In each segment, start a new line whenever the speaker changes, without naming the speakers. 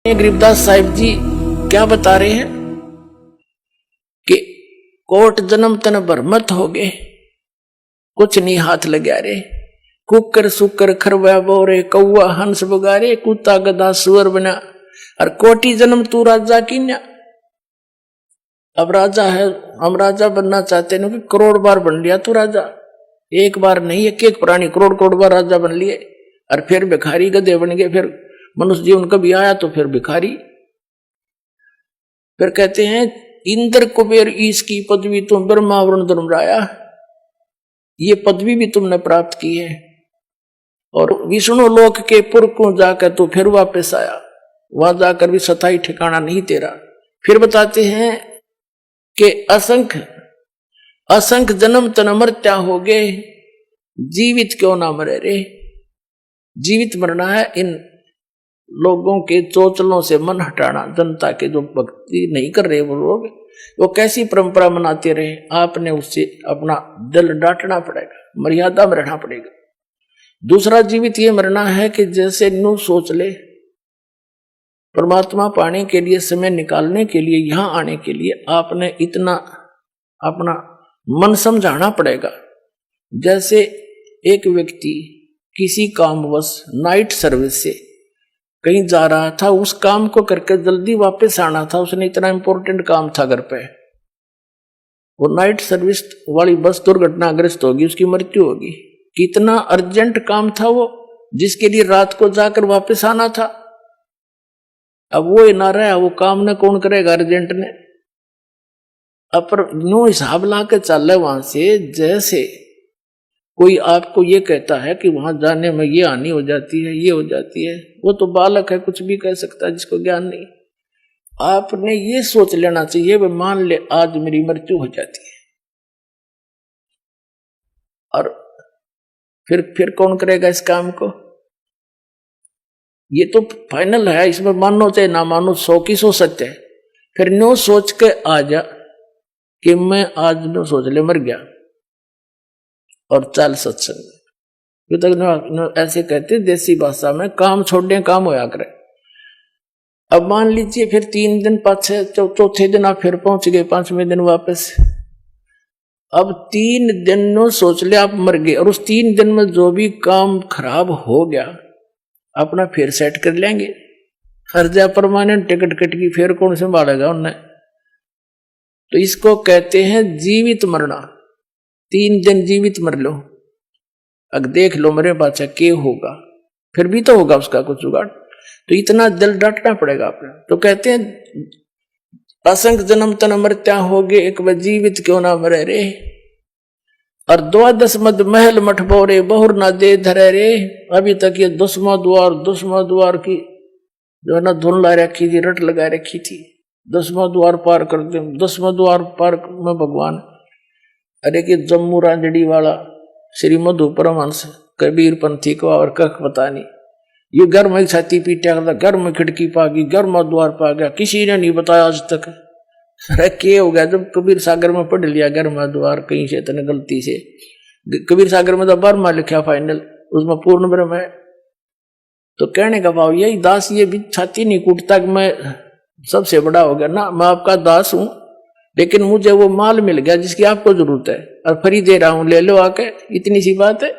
गरीबदास साहिब जी क्या बता रहे हैं कि कोट जन्म तन भरमत हो गए, कुछ नहीं हाथ लगा रे। कुकर सुकर खरवा बोरे, कौआ हंस बगारे, कुत्ता गधा सुअर बना, और कोटि जन्म तू राजा की न्या। अब राजा है, हम राजा बनना चाहते हैं कि करोड़ बार बन लिया तू राजा, एक बार नहीं, एक प्राणी करोड़ करोड़ बार राजा बन लिए, और फिर भिखारी गधे बन गए। फिर मनुष्य जीवन कभी आया तो फिर भिखारी। फिर कहते हैं इंद्र कुबेर ईश की पदवी तुम ब्रह्मा वरुण धर्मराया, ये पदवी भी तुमने प्राप्त की है, और विष्णु लोक के पुर को जाकर तो फिर वापस आया, वहां जाकर भी सताई ठिकाना नहीं तेरा। फिर बताते हैं कि असंख्य असंख्य जन्म तन मरत्या हो गए, जीवित क्यों ना मरे रे। जीवित मरना है, इन लोगों के चोचलों से मन हटाना। जनता के जो भक्ति नहीं कर रहे वो लोग, वो कैसी परंपरा मनाते रहे, आपने उससे अपना दिल डांटना पड़ेगा, मर्यादा में रहना पड़ेगा। दूसरा जीवित ये मरना है कि जैसे न्यू सोच ले, परमात्मा पाने के लिए, समय निकालने के लिए, यहां आने के लिए आपने इतना अपना मन समझाना पड़ेगा। जैसे एक व्यक्ति किसी कामवश नाइट सर्विस से कहीं जा रहा था, उस काम को करके जल्दी वापस आना था, उसने इतना इंपॉर्टेंट काम था घर पे, वो नाइट सर्विस वाली बस दुर्घटनाग्रस्त होगी, उसकी मृत्यु होगी। कितना अर्जेंट काम था वो, जिसके लिए रात को जाकर वापस आना था। अब वो ना रहा, वो काम ने कौन करेगा, अर्जेंट ने। अब नो हिसाब ला के चल रहे वहां से, जैसे कोई आपको ये कहता है कि वहां जाने में ये हानि हो जाती है, ये हो जाती है, वो तो बालक है, कुछ भी कह सकता है, जिसको ज्ञान नहीं। आपने ये सोच लेना चाहिए, वे मान ले आज मेरी मृत्यु हो जाती है, और फिर कौन करेगा इस काम को। ये तो फाइनल है, इसमें मानो चाहे ना मानो, 100 की 100 सत्य है। फिर नो सोच के आ जा कि मैं आज नो सोच ले मर गया, और चल सत्संग। तो ऐसे कहते देसी भाषा में, काम छोड़ने काम होया करे। अब मान लीजिए फिर 3 दिन पाछे, चौथे दिन आप फिर पहुंच गए, 5वें दिन वापस। अब 3 दिन नो सोच ले आप मर गए, और उस 3 दिन में जो भी काम खराब हो गया अपना फिर सेट कर लेंगे। खर्चा परमानेंट टिकट कट की, फिर कौन संभालेगा उन्हें। तो इसको कहते हैं जीवित मरना। 3 दिन जीवित मर लो, अब देख लो मेरे बाचा के होगा, फिर भी तो होगा उसका कुछ जुगाड़। तो इतना दिल डांटना पड़ेगा आपने। तो कहते हैं असंख्य जन्म तन मरत्या हो गए, एक बार जीवित क्यों ना मरे रे। और 12 मद महल मठ बोरे, बहुर ना दे धरे रे। अभी तक ये 10वां द्वार की जो है ना धुन ला रखी थी, रट लगा रखी थी, 10वां द्वार पार कर दे। 10वां द्वार पार में भगवान, अरे कि जम्मू रांझड़ी वाला श्री मधु परमहंस कबीर पंथी को और कख पता नहीं, ये घर में छाती पीटा, घर में खिड़की पा गई, घर में द्वार पा गया, किसी ने नहीं बताया आज तक। अरे क्या हो गया, जब कबीर सागर में पढ़ लिया घर में द्वार, कहीं से इतने गलती से कबीर सागर में तो बर्मा लिखा फाइनल, उसमें पूर्ण ब्रह्म है। तो कहने का भाव यही, दास ये भी छाती नहीं कूटता कि मैं सबसे बड़ा हो गया ना, मैं आपका दास हूं, लेकिन मुझे वो माल मिल गया जिसकी आपको जरूरत है, और फ्री दे रहा हूं, ले लो आके, इतनी सी बात है।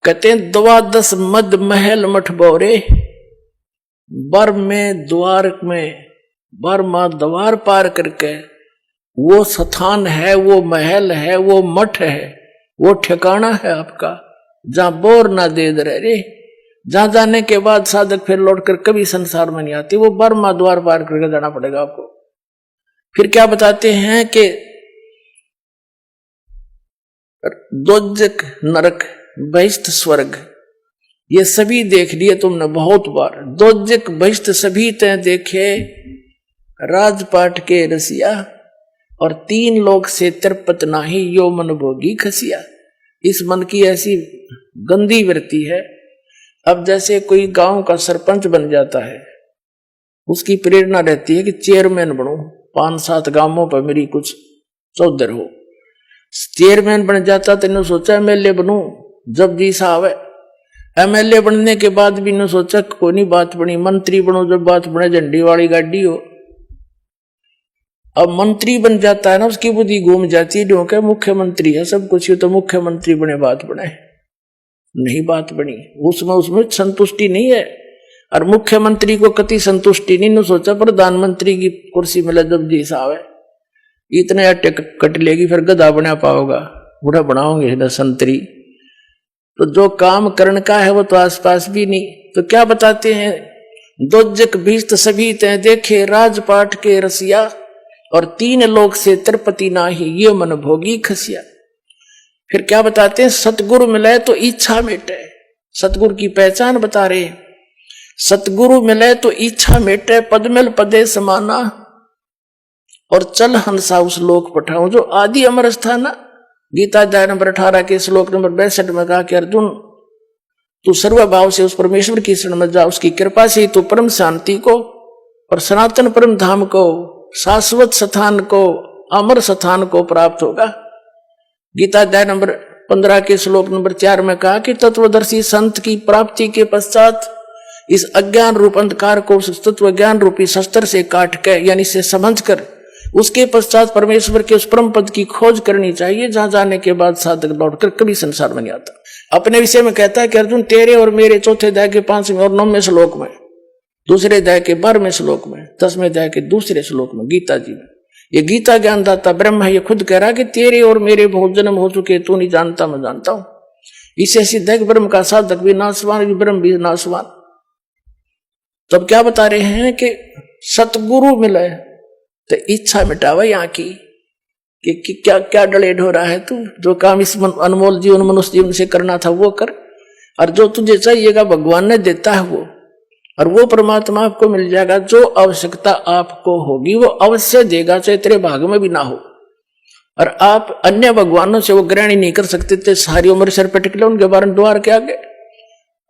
कहते हैं 12 मद महल मठ बोरे, बर में द्वार में, बर मां द्वार पार करके वो स्थान है, वो महल है, वो मठ है, वो ठिकाना है आपका, जहां बोर ना दे दे रे। जहां जाने के बाद साधक फिर लौटकर कभी संसार में नहीं आती, वो बर्मा द्वार पार करके जाना पड़ेगा आपको। फिर क्या बताते हैं कि दोजक नरक बहिष्ठ स्वर्ग, ये सभी देख लिए तुमने बहुत बार। दोजक बहिष्ठ सभी तय देखे, राजपाट के रसिया, और 3 लोग से तिरपत नाही, यो मन भोगी खसिया। इस मन की ऐसी गंदी वृत्ति है। अब जैसे कोई गांव का सरपंच बन जाता है, उसकी प्रेरणा रहती है कि चेयरमैन बनूं, 5-7 गांवों पर मेरी कुछ चौधर हो। चेयरमैन बन जाता, तेने सोचा मैं ले बनूं, जब जी साहब एमएलए बनने के बाद भी न सोचा कोई नहीं बात बनी, मंत्री बनो, जब बात बने झंडी वाली गाड़ी हो। अब मंत्री बन जाता है ना, उसकी बुद्धि घूम जाती है, क्योंकि मुख्यमंत्री है सब कुछ, तो मुख्यमंत्री बने बात बने, नहीं बात बनी, उसमें संतुष्टि नहीं है। और मुख्यमंत्री को कति संतुष्टि नहीं, सोचा प्रधानमंत्री की कुर्सी मिले जब जी साहब है, इतने अट्टे कट लेगी, फिर गधा बना पाओगा, बूढ़ा बनाओगे ना संतरी। तो जो काम करने का है वो तो आसपास भी नहीं। तो क्या बताते हैं, दोजक भीष्ट सभी तय देखे राजपाट के रसिया, और 3 लोक से तिरपति नाही ये मन भोगी खसिया। फिर क्या बताते हैं, सतगुरु मिले तो इच्छा मिटे, सतगुरु की पहचान बता रहे हैं। सतगुरु मिले तो इच्छा मिटे, पदमिल पदे समाना, और चल हंसा उस लोक पठाऊं जो आदि अमर स्थाना। गीता अध्याय नंबर 18 के श्लोक नंबर 62 में कहा कि अर्जुन तू सर्वभाव से उस परमेश्वर की शरण में जा, उसकी कृपा से तू परम शांति को और सनातन परम धाम को, शाश्वत स्थान को, अमर स्थान को प्राप्त होगा। गीता अध्याय नंबर 15 के श्लोक नंबर 4 में कहा कि तत्वदर्शी संत की प्राप्ति के पश्चात इस अज्ञान रूप अंधकार को तत्व ज्ञान रूपी शस्त्र से काट के, यानी से समझ कर, उसके पश्चात परमेश्वर के उस परम पद की खोज करनी चाहिए, जहां जाने के बाद साधक लौटकर कभी संसार में नहीं आता। अपने विषय में कहता है कि अर्जुन तेरे और मेरे चौथे अध्याय के 5वें और 9वें श्लोक में, दूसरे अध्याय के 12वें श्लोक में, 10वें अध्याय के दूसरे श्लोक में, गीता जी में, ये गीता ज्ञानदाता ब्रह्म है, ये खुद कह रहा है कि तेरे और मेरे बहुत जन्म हो चुके, तू नहीं जानता मैं जानता हूं। इसे सिद्ध है कि ब्रह्म का साधक भी नाशवान, ब्रह्म भी नाशवान। तब क्या बता रहे हैं कि सतगुरु मिले तो इच्छा मिटावा यहाँ की कि क्या क्या डलेड हो रहा है, तू जो काम इस अनमोल जीवन मनुष्य जीवन से करना था वो कर, और जो तुझे चाहिएगा भगवान ने देता है वो, और वो परमात्मा आपको मिल जाएगा। जो आवश्यकता आपको होगी वो अवश्य देगा, चाहे तेरे भाग में भी ना हो। और आप अन्य भगवानों से वो ग्रहण नहीं कर सकते थे, सारी उम्र सर पे टिकले उनके बारे में द्वार के आगे।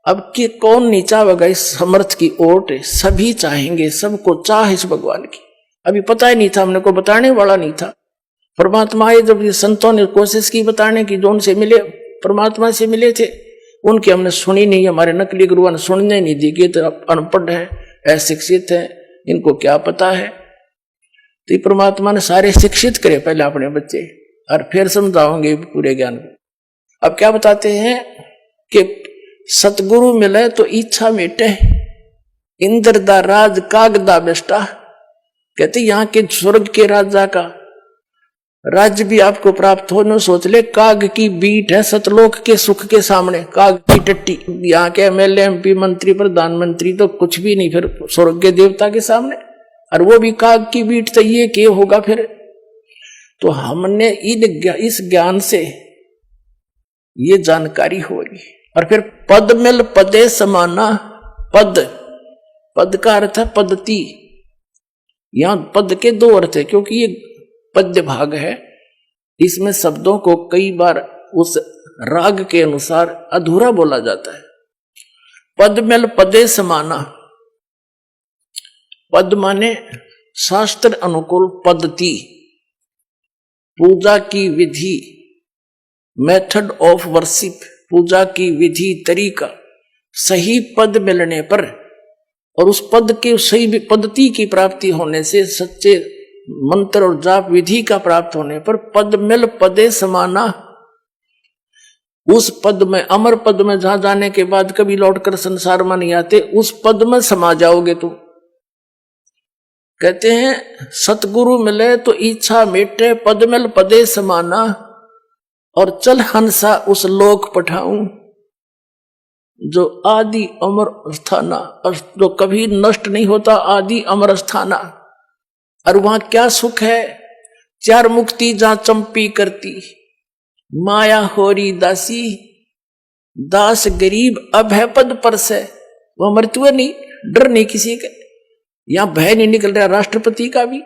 अब कि कौन नहीं चाहेगा इस समर्थ की ओट, सभी चाहेंगे, सबको चाह इस भगवान की। अभी पता ही नहीं था, हमने को बताने वाला नहीं था। परमात्मा आए जब ये संतों ने कोशिश की बताने की, जो उनसे मिले परमात्मा से मिले थे, उनकी हमने सुनी नहीं, हमारे नकली गुरुओं ने सुनने नहीं दी कि तो अनपढ़ है, अशिक्षित है, इनको क्या पता है। तो परमात्मा ने सारे शिक्षित करे पहले अपने बच्चे, और फिर समझाओगे पूरे ज्ञान को। अब क्या बताते हैं कि सतगुरु मिले तो इच्छा मिटे, इंद्र दा राज काग दा बेष्टा। कहते यहाँ के स्वर्ग के राजा का राज्य भी आपको प्राप्त हो, न सोच ले काग की बीट है सतलोक के सुख के सामने, काग की टट्टी। यहाँ के एमएलए एमपी मंत्री प्रधानमंत्री तो कुछ भी नहीं फिर स्वर्ग के देवता के सामने, और वो भी काग की बीट, तो ये क्या होगा फिर। तो हमने इस ज्ञान से ये जानकारी होगी। और फिर पद मिल पदे समाना, पद का अर्थ है पद्धति। यहां पद के 2 अर्थ है, क्योंकि ये पद्य भाग है, इसमें शब्दों को कई बार उस राग के अनुसार अधूरा बोला जाता है। पद मिल पदे समाना, पद माने शास्त्र अनुकूल पद्धति, पूजा की विधि, मेथड ऑफ वर्शिप, पूजा की विधि तरीका। सही पद मिलने पर और उस पद के सही पद्धति की प्राप्ति होने से, सच्चे मंत्र और जाप विधि का प्राप्त होने पर, पद मिल पदे समाना, उस पद में, अमर पद में, जहां जाने के बाद कभी लौटकर संसार में नहीं आते, उस पद में समा जाओगे तुम। कहते हैं सतगुरु मिले तो इच्छा मिटे, पद मिल पदे समाना, और चल हंसा उस लोक पठाऊं जो आदि अमर स्थाना, और जो कभी नष्ट नहीं होता, आदि अमर स्थाना। और वहां क्या सुख है, 4 मुक्ति जहां चंपी करती, माया होरी दासी, दास गरीब अभय पद पर से। वह मृत्यु नहीं, डर नहीं किसी का, यहां भय नहीं निकल रहा राष्ट्रपति का भी,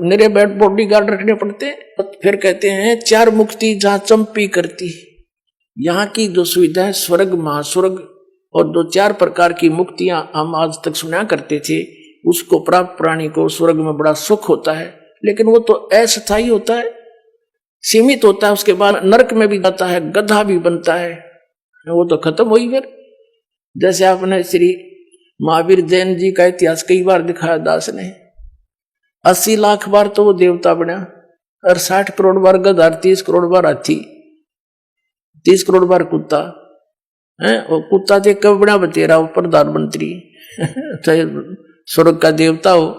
मेरे बॉडी गार्ड रखने पड़ते हैं। फिर कहते हैं 4 मुक्ति जहां चंपी करती, यहाँ की जो सुविधा है स्वर्ग महास्वर्ग, और जो 4 प्रकार की मुक्तियां हम आज तक सुना करते थे, उसको प्राप्त प्राणी को स्वर्ग में बड़ा सुख होता है, लेकिन वो तो अस्थायी होता है, सीमित होता है। उसके बाद नरक में भी जाता है, गधा भी बनता है, वो तो खत्म हुई फिर। जैसे आपने श्री महावीर जैन जी का इतिहास कई बार दिखाया दास ने, 80 लाख बार तो वो देवता बना, और 60 करोड़ बार गधा, 30 करोड़ बार हाथी, 30 करोड़ बार कुत्ता है। वो कुत्ता थे कब बना बतेरा, वो प्रधानमंत्री चाहे स्वर्ग का देवता हो,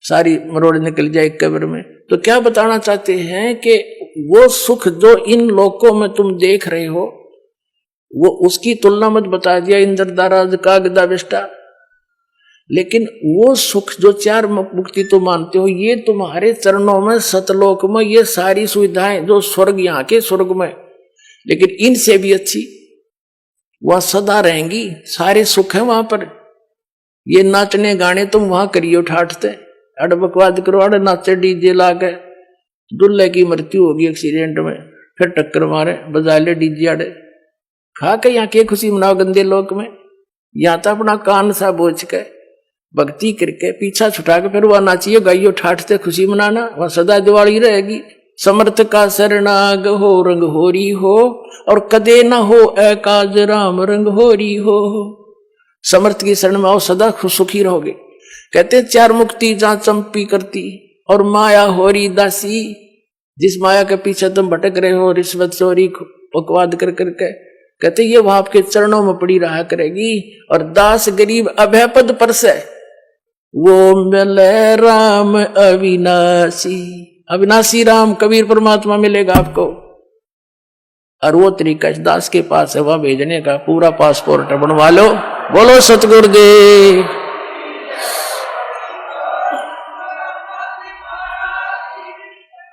सारी मरोड़ निकल जाए कब्र में। तो क्या बताना चाहते हैं कि वो सुख जो इन लोकों में तुम देख रहे हो, वो उसकी तुलना मत बता दिया इंद्रदाराज का गदा बेष्टा। लेकिन वो सुख जो 4 मुक्ति तो मानते हो, ये तुम्हारे चरणों में सतलोक में ये सारी सुविधाएं जो स्वर्ग यहाँ के स्वर्ग में, लेकिन इनसे भी अच्छी वह सदा रहेंगी। सारे सुख है वहां पर। ये नाचने गाने तुम वहां करियो ठाठते, अड़ बकवाद करो, अड़ नाचे डीजे लाके, दुल्हे की मृत्यु होगी एक्सीडेंट में, फिर टक्कर मारे बजा ले डीजे अड़े, खा के यहाँ के खुशी मनाओ गंदे लोक में। यहाँ तो अपना कान सा बोझ के भक्ति करके पीछा छुटा के फिर वह नाचियो गाइयो ठाठते खुशी मनाना, वह सदा दिवाली रहेगी। समर्थ का शरणाग हो रंग होरी हो, और कदे ना हो एकाज राम रंग होरी हो। समर्थ की शरण में आओ, सदा सुखी रहोगे। कहते 4 मुक्ति जहां चंपी करती, और माया होरी दासी, जिस माया के पीछे तुम भटक रहे हो रिश्वत चोरी बकवाद कर करके, कहते ये वहां आपके चरणों में पड़ी रहा करेगी। और दास गरीब अभय पद पर से वो मिले राम अविनाशी, अविनाशी राम कबीर परमात्मा मिलेगा आपको। और वो तरीका दास के पास है, वह भेजने का पूरा पासपोर्ट बनवा लो। बोलो सतगुरुदेव।